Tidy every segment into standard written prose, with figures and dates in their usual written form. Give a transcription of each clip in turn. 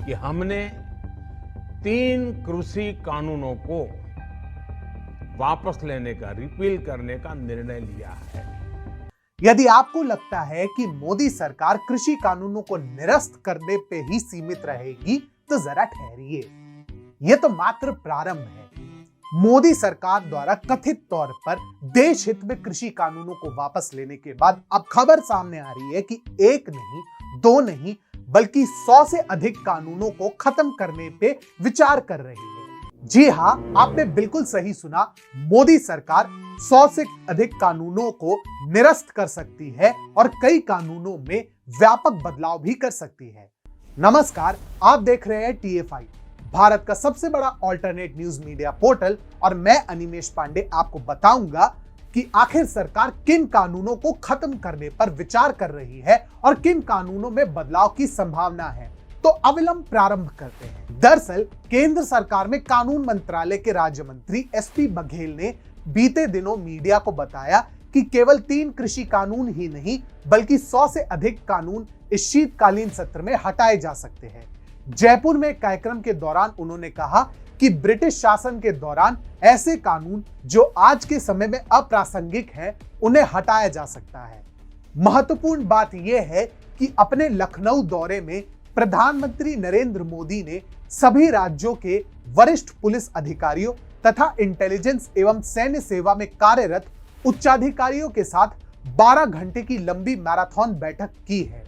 कि हमने 3 कृषि कानूनों को वापस लेने का, रिपील करने का निर्णय लिया है। यदि आपको लगता है कि मोदी सरकार कृषि कानूनों को निरस्त करने पे ही सीमित रहेगी, तो जरा ठहरिए। यह तो मात्र प्रारंभ है। मोदी सरकार द्वारा कथित तौर पर देश हित में कृषि कानूनों को वापस लेने के बाद अब खबर सामने आ रही है कि 1 नहीं, 2 नहीं, बल्कि 100 से अधिक कानूनों को खत्म करने पे विचार कर रही है। जी हां, आपने बिल्कुल सही सुना। मोदी सरकार 100 से अधिक कानूनों को निरस्त कर सकती है और कई कानूनों में व्यापक बदलाव भी कर सकती है। नमस्कार, आप देख रहे हैं TFI, भारत का सबसे बड़ा ऑल्टरनेट न्यूज मीडिया पोर्टल, और मैं अनिमेश पांडे आपको बताऊंगा कि आखिर सरकार किन कानूनों को खत्म करने पर विचार कर रही है और किन कानूनों में बदलाव की संभावना है। तो अविलंब प्रारंभ करते हैं। दरअसल केंद्र सरकार में कानून मंत्रालय के राज्य मंत्री SP बघेल ने बीते दिनों मीडिया को बताया कि केवल 3 कृषि कानून ही नहीं, बल्कि 100 से अधिक कानून इस शीतकालीन सत्र में हटाए जा सकते हैं। जयपुर में एक कार्यक्रम के दौरान उन्होंने कहा कि ब्रिटिश शासन के दौरान ऐसे कानून जो आज के समय में अप्रासंगिक हैं, उन्हें हटाया जा सकता है। महत्वपूर्ण बात यह है कि अपने लखनऊ दौरे में प्रधानमंत्री नरेंद्र मोदी ने सभी राज्यों के वरिष्ठ पुलिस अधिकारियों तथा इंटेलिजेंस एवं सैन्य सेवा में कार्यरत उच्चाधिकारियों के साथ 12 घंटे की लंबी मैराथन बैठक की है।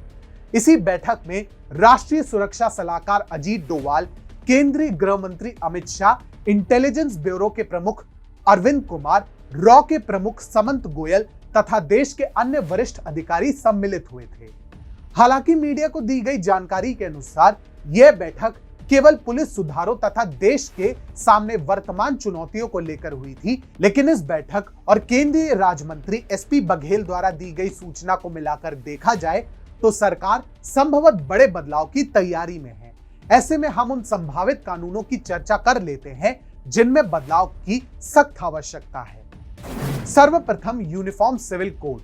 इसी बैठक में राष्ट्रीय सुरक्षा सलाहकार अजीत डोवाल, केंद्रीय गृह मंत्री अमित शाह, इंटेलिजेंस ब्यूरो के प्रमुख अरविंद कुमार, रॉ के प्रमुख समंत गोयल तथा देश के अन्य वरिष्ठ अधिकारी सम्मिलित हुए थे। हालांकि मीडिया को दी गई जानकारी के अनुसार यह बैठक केवल पुलिस सुधारों तथा देश के सामने वर्तमान चुनौतियों को लेकर हुई थी, लेकिन इस बैठक और केंद्रीय राज्य मंत्री SP बघेल द्वारा दी गई सूचना को मिलाकर देखा जाए तो सरकार संभवतः बड़े बदलाव की तैयारी में है। ऐसे में हम उन संभावित कानूनों की चर्चा कर लेते हैं जिनमें बदलाव की सख्त आवश्यकता है। सर्वप्रथम यूनिफॉर्म सिविल कोड।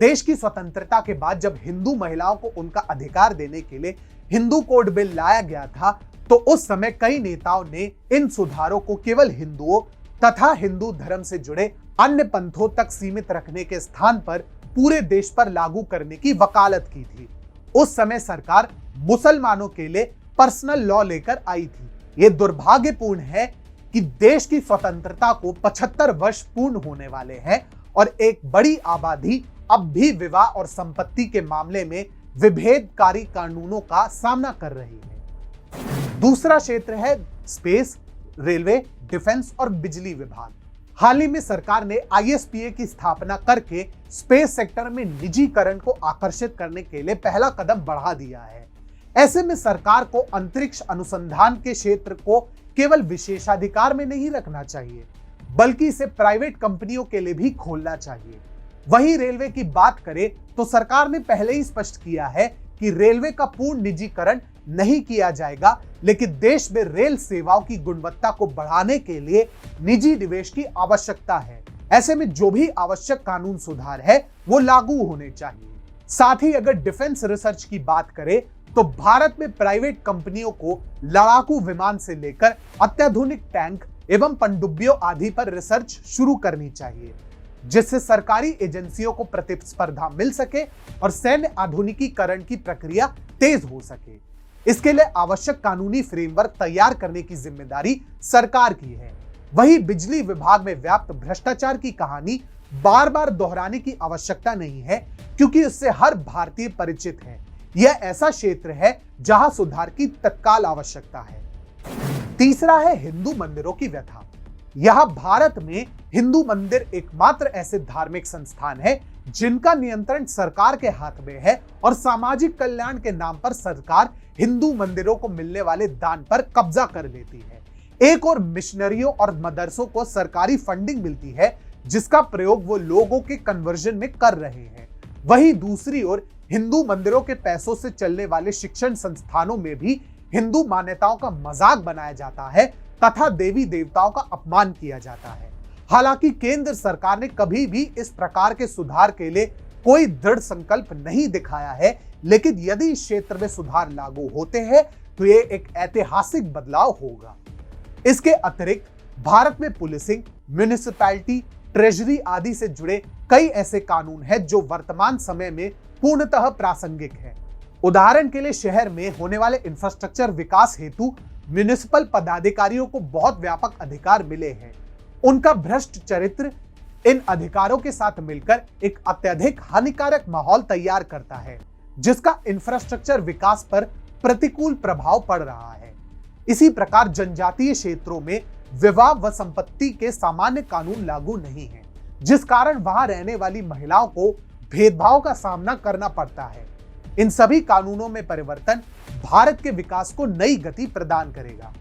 देश की स्वतंत्रता के बाद जब हिंदू महिलाओं को उनका अधिकार देने के लिए हिंदू कोड बिल लाया गया था, तो उस समय कई नेताओं ने इन सुधारों को केवल हिंदुओं तथा हिंदू धर्म से जुड़े अन्य पंथों तक सीमित रखने के स्थान पर पूरे देश पर लागू करने की वकालत की थी। उस समय सरकार मुसलमानों के लिए पर्सनल लॉ लेकर आई थी। यह दुर्भाग्यपूर्ण है कि देश की स्वतंत्रता को 75 वर्ष पूर्ण होने वाले हैं और एक बड़ी आबादी अब भी विवाह और संपत्ति के मामले में विभेदकारी कानूनों का सामना कर रही है। दूसरा क्षेत्र है स्पेस, रेलवे, डिफेंस और बिजली विभाग। हाल ही में सरकार ने ISPA की स्थापना करके स्पेस सेक्टर में निजीकरण को आकर्षित करने के लिए पहला कदम बढ़ा दिया है। ऐसे में सरकार को अंतरिक्ष अनुसंधान के क्षेत्र को केवल विशेषाधिकार में नहीं रखना चाहिए, बल्कि इसे प्राइवेट कंपनियों के लिए भी खोलना चाहिए। वहीं रेलवे की बात करें तो सरकार ने पहले ही स्पष्ट किया है कि रेलवे का पूर्ण निजीकरण नहीं किया जाएगा, लेकिन देश में रेल सेवाओं की गुणवत्ता को बढ़ाने के लिए निजी निवेश की आवश्यकता है। ऐसे में जो भी आवश्यक कानून सुधार है वो लागू होने चाहिए। साथ ही अगर डिफेंस रिसर्च की बात करें तो भारत में प्राइवेट कंपनियों को लड़ाकू विमान से लेकर अत्याधुनिक टैंक एवं पनडुब्बियों आदि पर रिसर्च शुरू करनी चाहिए, जिससे सरकारी एजेंसियों को प्रतिस्पर्धा मिल सके और सैन्य आधुनिकीकरण की प्रक्रिया तेज हो सके। इसके लिए आवश्यक कानूनी फ्रेमवर्क तैयार करने की जिम्मेदारी सरकार की है। वहीं बिजली विभाग में व्याप्त भ्रष्टाचार की कहानी बार बार दोहराने की आवश्यकता नहीं है, क्योंकि इससे हर भारतीय परिचित है। यह ऐसा क्षेत्र है जहां सुधार की तत्काल आवश्यकता है। तीसरा है हिंदू मंदिरों की व्यथा। यह भारत में हिंदू मंदिर एकमात्र ऐसे धार्मिक संस्थान है जिनका नियंत्रण सरकार के हाथ में है और सामाजिक कल्याण के नाम पर सरकार हिंदू मंदिरों को मिलने वाले दान पर कब्जा कर लेती है। एक और मिशनरियों और मदरसों को सरकारी फंडिंग मिलती है, जिसका प्रयोग वो लोगों के कन्वर्जन में कर रहे हैं। वहीं दूसरी ओर हिंदू मंदिरों के पैसों से चलने वाले शिक्षण संस्थानों में भी हिंदू मान्यताओं का मजाक बनाया जाता है तथा देवी देवताओं का अपमान किया जाता है। हालांकि केंद्र सरकार ने कभी भी इस प्रकार के सुधार के लिए कोई दृढ़ संकल्प नहीं दिखाया है, लेकिन यदि इस क्षेत्र में सुधार लागू होते हैं तो ये एक ऐतिहासिक बदलाव होगा। इसके अतिरिक्त भारत में पुलिसिंग, म्युनिसिपैलिटी, ट्रेजरी आदि से जुड़े कई ऐसे कानून हैं जो वर्तमान समय में पूर्णतः प्रासंगिक हैं। उदाहरण के लिए शहर में होने वाले इंफ्रास्ट्रक्चर विकास हेतु म्युनिसिपल पदाधिकारियों को बहुत व्यापक अधिकार मिले हैं। उनका भ्रष्ट चरित्र इन अधिकारों के साथ मिलकर एक अत्यधिक हानिकारक माहौल तैयार करता है, जिसका इंफ्रास्ट्रक्चर विकास पर प्रतिकूल प्रभाव पड़ रहा है। इसी प्रकार जनजातीय क्षेत्रों में विवाह व संपत्ति के सामान्य कानून लागू नहीं है, जिस कारण वहां रहने वाली महिलाओं को भेदभाव का सामना करना पड़ता है। इन सभी कानूनों में परिवर्तन भारत के विकास को नई गति प्रदान करेगा।